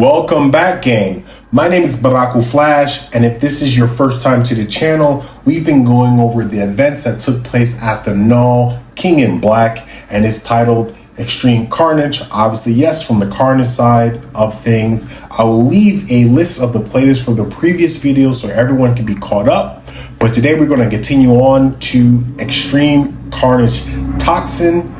Welcome back, gang. My name is Burakku Flash, and if this is your first time to the channel, we've been going over the events that took place after Null, King in Black, and it's titled Extreme Carnage. Obviously, yes, from the Carnage side of things. I will leave a list of the playlists from the previous videos so everyone can be caught up. But today we're going to continue on to Extreme Carnage Toxin.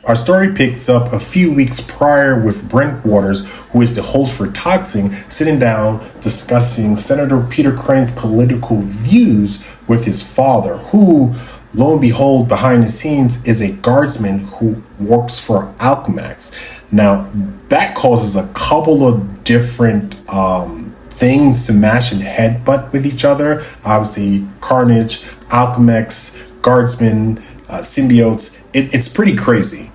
Our story picks up a few weeks prior with Bren Waters, who is the host for Toxin, sitting down discussing Senator Peter Krane's political views with his father, who, lo and behold, behind the scenes is a guardsman who works for Alchemax. Now, that causes a couple of different things to mash and headbutt with each other. Obviously, Carnage, Alchemax, guardsmen, symbiotes. It's pretty crazy.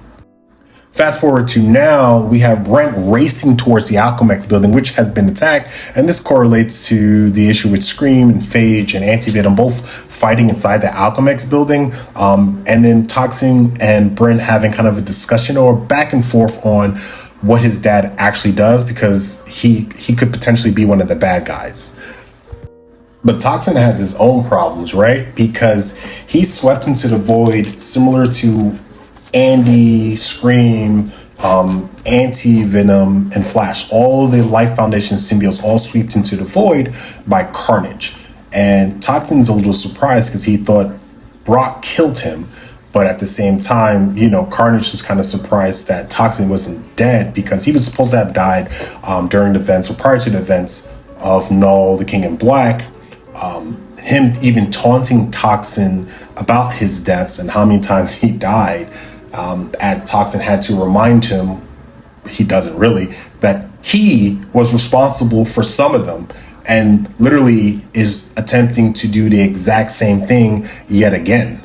Fast forward to now, we have Brent racing towards the Alchemax building, which has been attacked. And this correlates to the issue with Scream and Phage and Venom both fighting inside the Alchemax building. And then Toxin and Brent having kind of a discussion or back and forth on what his dad actually does, because he could potentially be one of the bad guys. But Toxin has his own problems, right? Because he swept into the void similar to Andy, Scream, Venom, and Flash. All the Life Foundation symbiotes all swept into the void by Carnage. And Toxin's a little surprised because he thought Brock killed him. But at the same time, Carnage is kind of surprised that Toxin wasn't dead, because he was supposed to have died during the events or prior to the events of Null, the King in Black. Him even taunting Toxin about his deaths and how many times he died. As Toxin had to remind him, he doesn't really, that he was responsible for some of them, and literally is attempting to do the exact same thing yet again.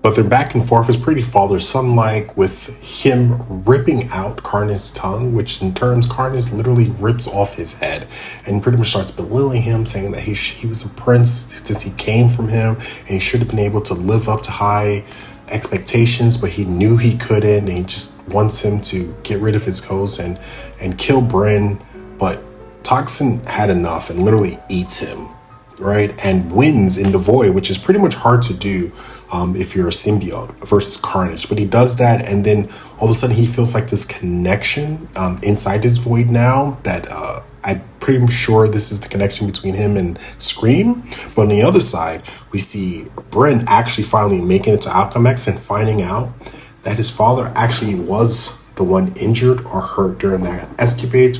But their back and forth is pretty father-son-like, with him ripping out Carnage's tongue, which in turn Carnage literally rips off his head and pretty much starts belittling him, saying that he was a prince since he came from him and he should have been able to live up to high expectations, but he knew he couldn't, and he just wants him to get rid of his ghost and kill Bren. But Toxin had enough and literally eats him, right? And wins in the void, which is pretty much hard to do if you're a symbiote versus Carnage. But he does that, and then all of a sudden he feels like this connection inside this void now that I'm pretty sure this is the connection between him and Scream. But on the other side, we see Bren actually finally making it to Alchemax and finding out that his father actually was the one injured or hurt during that escapade,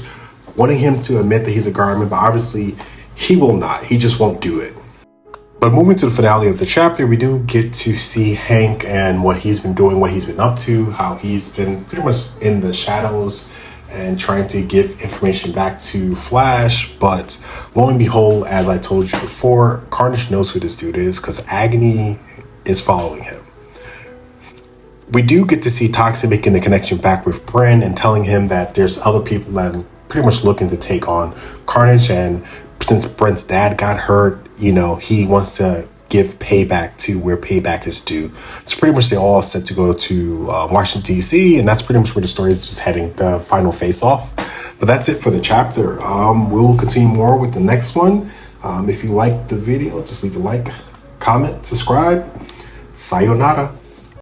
wanting him to admit that he's a guardsman, but obviously he will not. He just won't do it. But moving to the finale of the chapter, we do get to see Hank and what he's been doing, what he's been up to, how he's been pretty much in the shadows and trying to give information back to Flash. But lo and behold, as I told you before, Carnage knows who this dude is, because Agony is following him. We do get to see Toxin making the connection back with Bren and telling him that there's other people that are pretty much looking to take on Carnage. And since Bren's dad got hurt, he wants to give payback to where payback is due. So pretty much they all set to go to Washington, D.C., and that's pretty much where the story is just heading, the final face-off. But that's it for the chapter. We'll continue more with the next one. If you liked the video, just leave a like, comment, subscribe. Sayonara.